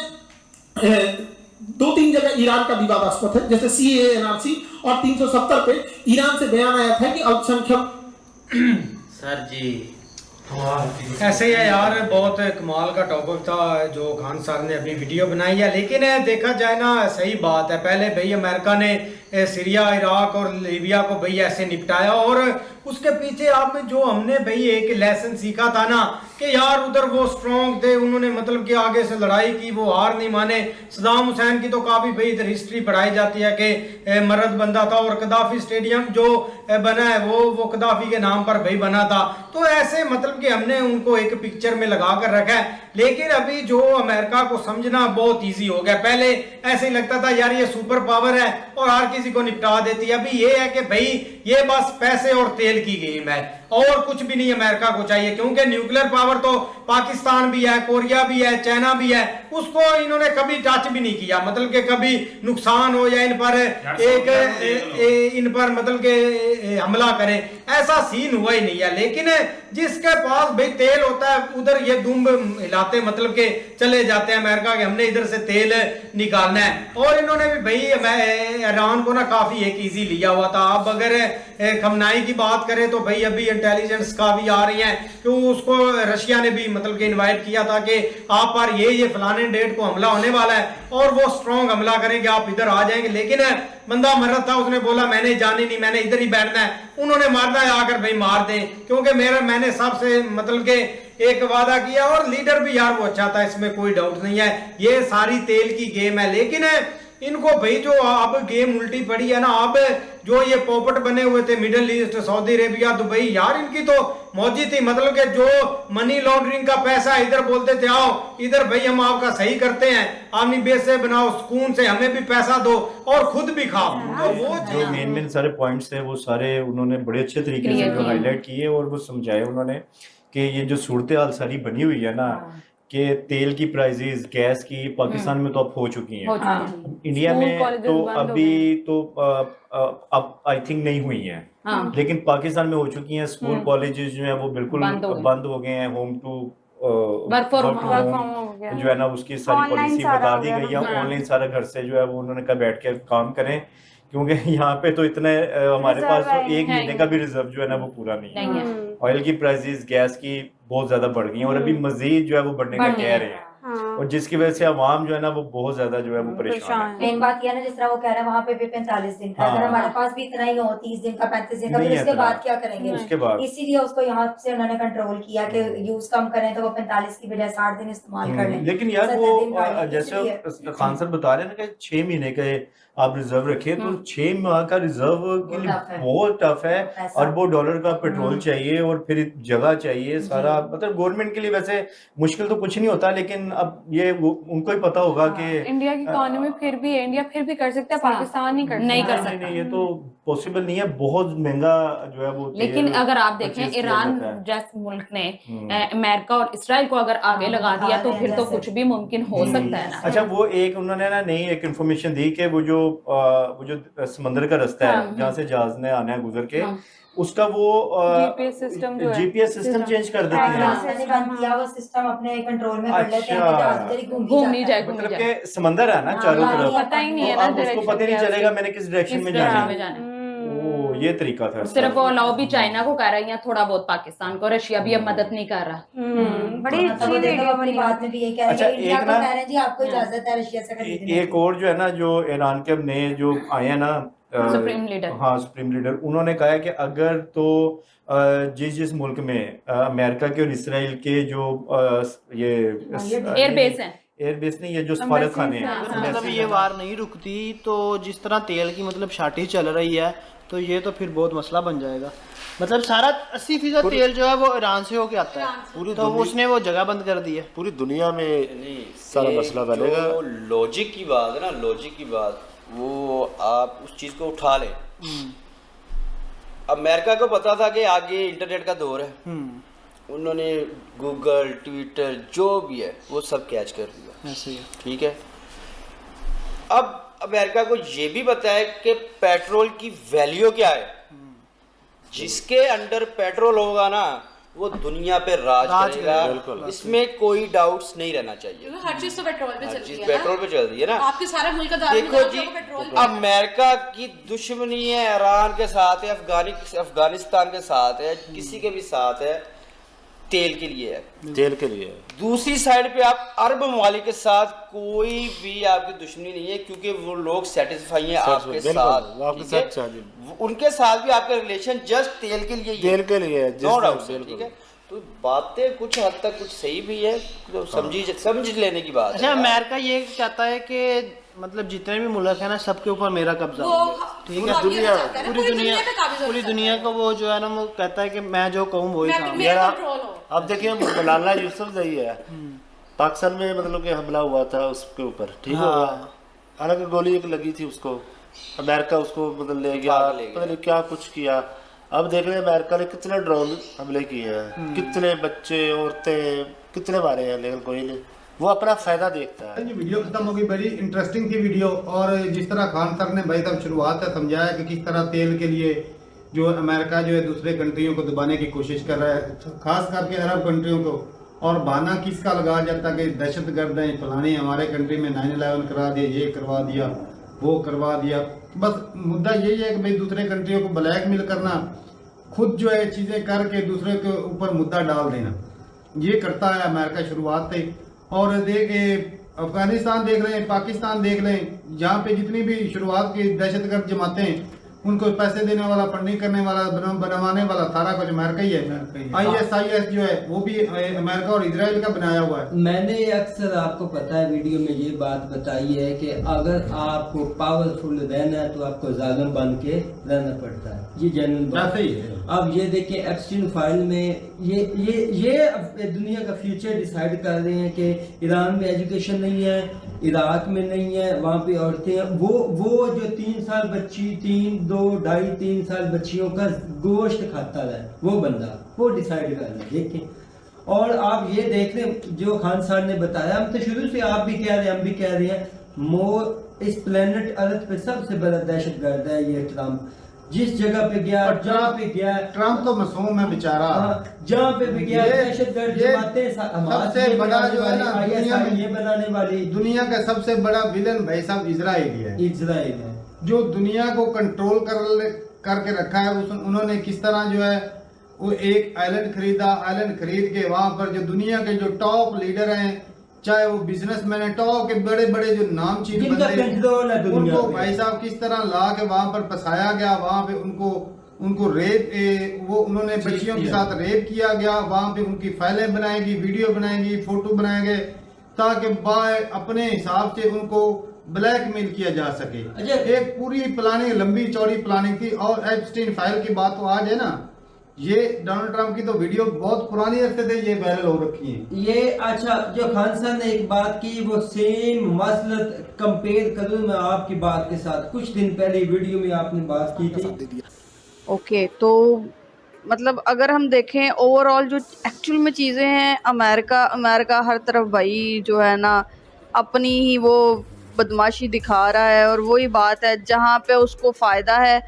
2-3 जगह ईरान का विवादास्पद है, जैसे CAA NRC और 370 पे ईरान से बयान आया था कि अल्पसंख्यक सर जी ऐसे ही है यार, बहुत कमाल का टॉपिक था जो खान सर ने अपनी वीडियो बनाई है। लेकिन देखा जाए ना, सही बात है, पहले भाई अमेरिका ने सीरिया, इराक और लीबिया को भाई ऐसे निपटाया, और उसके पीछे आप जो हमने भाई एक लेसन सीखा था ना कि यार उधर वो स्ट्रॉन्ग थे, उन्होंने मतलब कि आगे से लड़ाई की, वो हार नहीं माने। सदाम हुसैन की तो काफी भाई इधर हिस्ट्री पढ़ाई जाती है कि मर्द बंदा था, और कदाफी स्टेडियम जो बना है वो कदाफी के नाम पर भाई बना था। तो ऐसे मतलब कि हमने उनको एक पिक्चर में लगा कर रखा है। लेकिन अभी जो अमेरिका को समझना बहुत ईजी हो गया। पहले ऐसे ही लगता था यार ये सुपर पावर है और हर किसी को निपटा देती है। अभी ये है कि भाई ये बस पैसे और तेल की गेम है, और कुछ भी नहीं अमेरिका को चाहिए, क्योंकि न्यूक्लियर पावर तो पाकिस्तान भी है, कोरिया भी है, चाइना भी है, उसको इन्होंने कभी टच भी नहीं किया। मतलब कि कभी नुकसान हो या इन पर मतलब के हमला करें, ऐसा सीन हुआ ही नहीं है। लेकिन जिसके पास भाई तेल होता है उधर ये दुम हिलाते मतलब के चले जाते हैं अमेरिका के, हमने इधर से तेल निकालना है। और इन्होंने भी भाई ईरान को ना काफी एक इजी लिया हुआ था। अब अगर खमनाई की बात करें तो भाई अभी इंटेलिजेंस का भी आ रही है, क्यों उसको रशिया ने भी मतलब कि इनवाइट किया था कि आप पर ये फलाने डेट को हमला होने वाला है और वो स्ट्रॉन्ग हमला करेंगे, आप इधर आ जाएंगे। लेकिन बंदा मर था, उसने बोला मैंने जाने नहीं, मैंने इधर ही बैठना है। उन्होंने मारना है आकर भाई मार दे, क्योंकि मैंने सबसे मतलब के एक वादा किया, और लीडर भी यार वो अच्छा था, इसमें कोई डाउट नहीं है। ये सारी तेल की गेम है। लेकिन इनको भाई जो अब गेम उल्टी पड़ी है ना, अब जो ये पोपट बने हुए थे middle east, Saudi Arabia, Dubai, यार इनकी तो मौजी थी। मतलब कि जो मनी लॉन्ड्रिंग का पैसा इधर बोलते थे आओ इधर भाई हम आपका सही करते हैं, अपनी बेस से बनाओ, सुकून से हमें भी पैसा दो और खुद भी खाओ। तो वो जो मेन सारे पॉइंट्स थे वो सारे उन्होंने बड़े अच्छे तरीके से जो हाईलाइट किए और वो समझाए उन्होंने कि ये जो सूरत हाल सारी बनी हुई है ना, कि तेल की प्राइसेस, गैस की पाकिस्तान में तो अब हो चुकी हैं, इंडिया में तो अभी तो अब आई थिंक नहीं हुई हैं, लेकिन पाकिस्तान में हो चुकी हैं। स्कूल कॉलेजेस जो है वो बिल्कुल बंद हो गए हैं। Home to work from home जो है ना उसकी सारी पॉलिसी बता दी गई है। ऑनलाइन सारा घर से जो है वो उन्होंने कहा बैठ के काम करें, क्योंकि यहाँ पे तो इतने हमारे पास तो 1 महीने का भी रिजर्व जो है ना वो पूरा नहीं है। ऑयल की प्राइसेस, गैस की बहुत ज्यादा बढ़ गई हैं, और अभी मजीद जो है वो बढ़ने का कह रहे हैं, और जिसकी वजह से आवाम जो है ना वो बहुत ज्यादा जो है वो परेशान है। एक बात यह ना, जिस तरह वो कह रहा है वहाँ पे भी 45 दिन का, अगर हमारे पास भी इतना ही हो 30 दिन का, 35 दिन का, फिर उसके बाद क्या करेंगे? उसके बाद इसीलिए उसको यहाँ से उन्होंने कंट्रोल किया कि यूज कम करें, तो वो 45 की बजाय 60 दिन इस्तेमाल कर लें। लेकिन यार वो जैसे खान सर बता रहे हैं ना कि 6 महीने के आप रिजर्व रखिए तो 6 माह का रिजर्व के लिए टफ है। बहुत टफ है। पैसा। अरबों डॉलर का पेट्रोल चाहिए और फिर जगह चाहिए सारा, मतलब गवर्नमेंट के लिए वैसे मुश्किल तो कुछ नहीं होता, लेकिन अब ये उनको ही पता होगा कि इंडिया की इकोनॉमी फिर भी है, इंडिया फिर भी कर सकता है, पाकिस्तान नहीं कर नहीं कर सकता। नहीं, ये तो पॉसिबल नहीं है, बहुत महंगा जो है वो लेकिन तेल अगर आप देखें purchase किया ईरान जाता है। जैसे मुल्क ने अमेरिका और इसराइल को अगर आगे लगा दिया तो फिर तो कुछ भी मुमकिन हो सकता है ना। अच्छा, वो एक उन्होंने ना नई एक इन्फॉर्मेशन दी कि वो जो समंदर का रास्ता है जहाँ से जहाज ने आना है गुजर के, उसका वो जीपीएस सिस्टम जो है, जीपीएस सिस्टम चेंज कर देते हैं। मैंने बंद किया, वो सिस्टम अपने कंट्रोल में कर लेते हैं, अच्छा। जहाज तेरी घूम नहीं जाए, घूम मतलब नहीं जाए, के समंदर है ना चारों हाँ, तरफ, पता ही नहीं है तो ना अब उसको direction पता ही नहीं क्या चलेगा है। मैंने किस डायरेक्शन में किस जाना direction है। में जाना है। ओ, ये तरीका था सिर्फ वो अलाउ भी चाइना को कर रहा है या थोड़ा बहुत पाकिस्तान को, रशिया भी अब मदद नहीं कर रहा। बड़ी मतलब अच्छी वो देखो वीडियो अपनी बनी बात में भी ये कह रहे अच्छा, हैं, इंडिया एक को ना- कह रहे हैं जी आपको इजाजत है रशिया से खरीदने एक और जो है ना, जो ईरान के अब नए जो आए हैं ना सुप्रीम लीडर। हाँ सुप्रीम लीडर, उन्होंने कहा है कि अगर तो जिस मुल्क में अमेरिका के और इसराइल के जो ये एयरबेस है, एयरबेस नहीं, ये जो सफारत खाने हैं, मतलब ये वार नहीं रुकती तो जिस तरह तेल की मतलब शार्टी चल रही है तो ये तो फिर बहुत मसला बन जाएगा। मतलब सारा 80% तेल जो है वो ईरान से होके आता है, तो उसने वो जगह बंद कर दी है। पूरी दुनिया में सारा मसला बनेगा। जो लॉजिक की बात है ना, लॉजिक की बात, वो आप उस चीज को उठा लें। अमेरिका को पता था कि आगे इंटरनेट का दौर है, उन्होंने गूगल ट्विटर जो भी है वो सब कैच कर लिया, ऐसे ही ठीक है। अब अमेरिका को ये भी पता है कि पेट्रोल की वैल्यू क्या है, जिसके अंडर पेट्रोल होगा ना वो दुनिया पे राज करेगा, इसमें कोई डाउट्स नहीं रहना चाहिए। हर चीज तो पेट्रोल पे हर चलती चीज है पेट्रोल पे चल रही है ना। आपके सारे मुल्क का दाम देखो जी, अमेरिका की दुश्मनी है ईरान के साथ है, अफगानिस्तान के साथ है, किसी के भी साथ है, तेल के लिए है, तेल के लिए। दूसरी साइड पे आप अरब ममालिक के साथ कोई भी आपकी दुश्मनी नहीं है, क्योंकि वो लोग सेटिस्फाई हैं आपके साथ, आपके ठीक है? साथ चाहिए। उनके साथ भी आपका रिलेशन जस्ट तेल के लिए ही है। तेल के लिए है, नो डाउट, ठीक है। तो बातें कुछ हद तक कुछ सही भी है, तो समझ लेने की बात अच्छा, है। अमेरिका ये चाहता है कि मतलब जितने भी मुल्क है ना सबके ऊपर मेरा कब्जा हो, ठीक है। पूरी दुनिया को वो जो है ना वो कहता है कि मैं जो कहूँ वही काम। अब देखिए मौलाना यूसुफ जही है, पाकिस्तान में मतलब कि हमला हुआ था उसके ऊपर, ठीक हो गया, हालांकि गोली एक लगी थी उसको, अमेरिका उसको मतलब ले गया, पता नहीं क्या कुछ किया। अब देख रहे हैं अमेरिका ने कितने ड्रोन हमले किए हैं, कितने बच्चे औरतें कितने मारे हैं, लेकिन कोई नहीं, वो अपना फायदा देखता है। ये वीडियो खत्म हो गई, बड़ी इंटरेस्टिंग थी वीडियो। और जिस तरह खान सर ने भाई साहब शुरुआत है समझाया कि किस तरह तेल के लिए जो अमेरिका जो है दूसरे कंट्रियों को दबाने की कोशिश कर रहा है, खास करके अरब कंट्रियों को, और बहाना किसका लगाया जाता कि दहशतगर्द हैं फलाने, हमारे कंट्री में 9/11 करा दिया, ये करवा दिया, वो करवा दिया। बस मुद्दा यही है कि भाई दूसरे कंट्रियों को ब्लैकमेल करना, खुद जो है चीज़ें करके दूसरे के ऊपर मुद्दा डाल देना, ये करता है अमेरिका शुरुआत से। और देखे अफगानिस्तान देख रहे हैं, पाकिस्तान देख लें, जहाँ पे जितनी भी शुरुआत की दहशतगर्द जमातें हैं उनको पैसे देने वाला, फंडिंग करने वाला, बनवाने वाला सारा कुछ अमेरिका ही है। ISIS जो है वो भी अमेरिका और इजराइल का बनाया हुआ है। मैंने अक्सर आपको पता है वीडियो में ये बात बताई है कि अगर आपको पावरफुल रहना है तो आपको जालिम बन के रहना पड़ता है, ये जनरल बात है। अब ये देखिए एप्स्टीन फाइल में ये दुनिया का फ्यूचर डिसाइड कर रहे हैं कि ईरान में एजुकेशन नहीं है, इराक में नहीं है, वहाँ पे औरतें हैं, वो जो 3 साल बच्ची 3 साल बच्चियों का गोश्त खाता है, वो बंदा वो डिसाइड कर रहा है। देखें, और आप ये देख लें जो खान साहब ने बताया, हम तो शुरू से आप भी कह रहे हैं, हम भी कह रहे हैं, इस प्लेनेट अर्थ पे सबसे बड़ा दहशतगर्द है ये ट्रम्प। जिस जगह पे गया, जहाँ पे गया, ट्रम्प तो मासूम है बेचारा, जहाँ पे भी गया दहशतगर्द जमातें, सबसे बड़ा जो है ना दुनिया में ये बनाने वाली, दुनिया का सबसे बड़ा विलन भाई साहब इजराइल है। इजराइल है जो दुनिया को कंट्रोल करके रखा है। उन्होंने किस तरह जो है वो एक आइलैंड खरीदा, आइलैंड खरीद के वहां पर जो दुनिया के जो टॉप लीडर हैं, चाहे वो बिजनेसमैन है, टॉप के बड़े बड़े जो नामचीन बंदे, उनको भाई साहब किस तरह ला के वहां पर फंसाया गया, वहां पे उनको रेप, वो उन्होंने बच्चियों के साथ रेप किया गया, वहां पे उनकी फाइलें बनाएगी, वीडियो बनाएगी, फोटो बनाएंगे, ताकि अपने हिसाब से उनको ब्लैकमेल किया जा सके। अच्छा। एक पूरी प्लानिंग, लंबी चौड़ी प्लानिंग थी। और एप्स्टीन फाइल की बात तो आज है ना, ये डोनाल्ड ट्रंप की तो वीडियो बहुत पुरानी अरसे से ये वायरल हो रखी है। ये अच्छा, जो खान साहब ने एक बात की वो सेम मसलत कंपेयर करूं मैं आपकी बात के साथ, कुछ दिन पहले वीडियो में आपने बात की थी। ओके, तो मतलब अगर हम देखें ओवरऑल जो एक्चुअल में चीज़ें हैं, अमेरिका हर तरफ भाई जो है ना अपनी ही वो बदमाशी दिखा रहा है। और वही बात है, जहाँ पे उसको फ़ायदा है,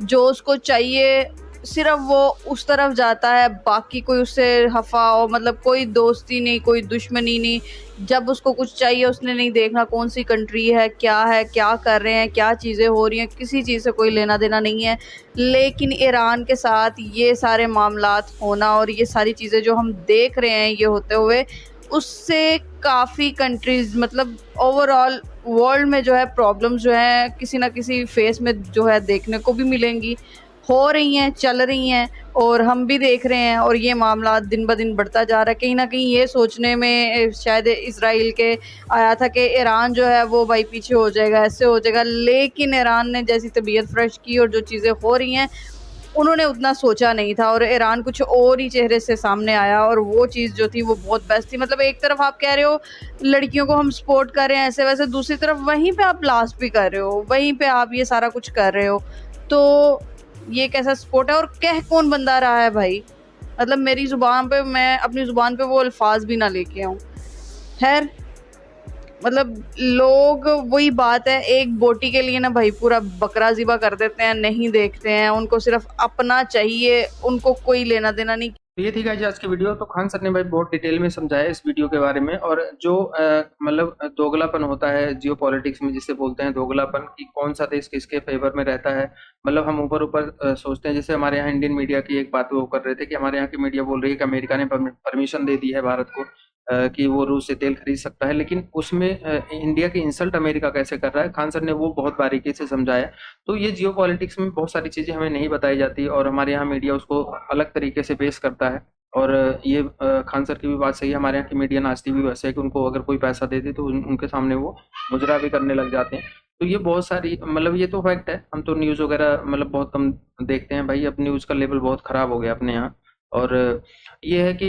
जो उसको चाहिए सिर्फ वो उस तरफ जाता है, बाकी कोई उससे हफ़ा और मतलब कोई दोस्ती नहीं, कोई दुश्मनी नहीं। जब उसको कुछ चाहिए उसने नहीं देखना कौन सी कंट्री है, क्या कर रहे हैं, क्या चीज़ें हो रही हैं, किसी चीज़ से कोई लेना देना नहीं है। लेकिन ईरान के साथ ये सारे मामलात होना और ये सारी चीज़ें जो हम देख रहे हैं ये होते हुए, उससे काफ़ी कंट्रीज़ मतलब ओवरऑल वर्ल्ड में जो है प्रॉब्लम्स जो हैं किसी ना किसी फेस में जो है देखने को भी मिलेंगी, हो रही हैं, चल रही हैं और हम भी देख रहे हैं। और ये मामला दिन ब दिन बढ़ता जा रहा है। कहीं ना कहीं ये सोचने में शायद इजराइल के आया था कि ईरान जो है वो भाई पीछे हो जाएगा, ऐसे हो जाएगा, लेकिन ईरान ने जैसी तबीयत फ्रेश की और जो चीज़ें हो रही हैं उन्होंने उतना सोचा नहीं था और ईरान कुछ और ही चेहरे से सामने आया। और वो चीज़ जो थी वो बहुत बेस्ट थी। मतलब एक तरफ आप कह रहे हो लड़कियों को हम सपोर्ट कर रहे हैं ऐसे वैसे, दूसरी तरफ वहीं पे आप ब्लास्ट भी कर रहे हो, वहीं पे आप ये सारा कुछ कर रहे हो, तो ये कैसा सपोर्ट है। और कह कौन बंदा रहा है भाई, मतलब मेरी ज़ुबान पे, मैं अपनी ज़ुबान पे वो अल्फाज भी ना लेके आऊँ। खैर मतलब लोग वही बात है, एक बोटी के लिए ना भाई पूरा बकरा ज़िबा कर देते हैं, नहीं देखते हैं, उनको सिर्फ अपना चाहिए, उनको कोई लेना देना नहीं। तो ये थी गाइस आज की वीडियो। तो खान सर ने भाई बहुत डिटेल में समझाया इस वीडियो के बारे में। और जो मतलब दोगलापन होता है जियो पॉलिटिक्स में, जिसे बोलते हैं दोगलापन, कि कौन सा देश किसके फेवर में रहता है। मतलब हम ऊपर ऊपर सोचते हैं, जैसे हमारे यहाँ इंडियन मीडिया की एक बात वो कर रहे थे कि हमारे यहाँ की मीडिया बोल रही है कि अमेरिका ने परमिशन दे दी है भारत को कि वो रूस से तेल खरीद सकता है, लेकिन उसमें इंडिया की इंसल्ट अमेरिका कैसे कर रहा है, खान सर ने वो बहुत बारीकी से समझाया। तो ये जियो पॉलिटिक्स में बहुत सारी चीज़ें हमें नहीं बताई जाती और हमारे यहाँ मीडिया उसको अलग तरीके से पेश करता है। और ये खान सर की भी बात सही है, हमारे यहाँ की मीडिया नाचती भी वैसे है कि उनको अगर कोई पैसा दे दे तो उनके सामने वो मुजरा भी करने लग जाते हैं। तो ये बहुत सारी मतलब ये तो फैक्ट है। हम तो न्यूज़ वगैरह मतलब बहुत कम देखते हैं भाई, अब न्यूज़ का लेवल बहुत ख़राब हो गया अपने यहाँ। और ये है कि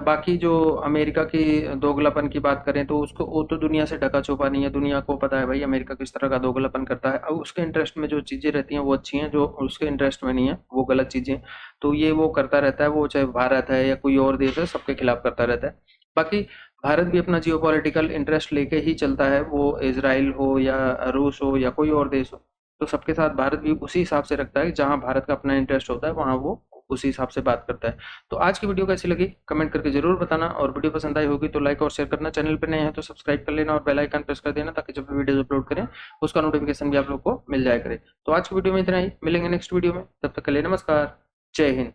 बाकी जो अमेरिका की दोगलापन की बात करें तो उसको वो तो दुनिया से ढका छुपा नहीं है, दुनिया को पता है भाई अमेरिका किस तरह का दोगलापन करता है। अब उसके इंटरेस्ट में जो चीज़ें रहती हैं वो अच्छी हैं, जो उसके इंटरेस्ट में नहीं है वो गलत चीज़ें, तो ये वो करता रहता है। वो चाहे भारत है या कोई और देश है, सबके खिलाफ करता रहता है। बाकी भारत भी अपना जियो पॉलिटिकल इंटरेस्ट लेके ही चलता है, वो इजराइल हो या रूस हो या कोई और देश हो, तो सबके साथ भारत भी उसी हिसाब से रखता है। जहाँ भारत का अपना इंटरेस्ट होता है वहाँ वो उसी हिसाब से बात करता है। तो आज की वीडियो कैसी लगी कमेंट करके जरूर बताना, और वीडियो पसंद आई होगी तो लाइक और शेयर करना, चैनल पर नए हैं तो सब्सक्राइब कर लेना और बेल आइकन प्रेस कर देना ताकि जब भी वीडियो अपलोड करें उसका नोटिफिकेशन भी आप लोग को मिल जाया करे। तो आज की वीडियो में इतना ही, मिलेंगे नेक्स्ट वीडियो में, तब तक के लिए नमस्कार, जय हिंद।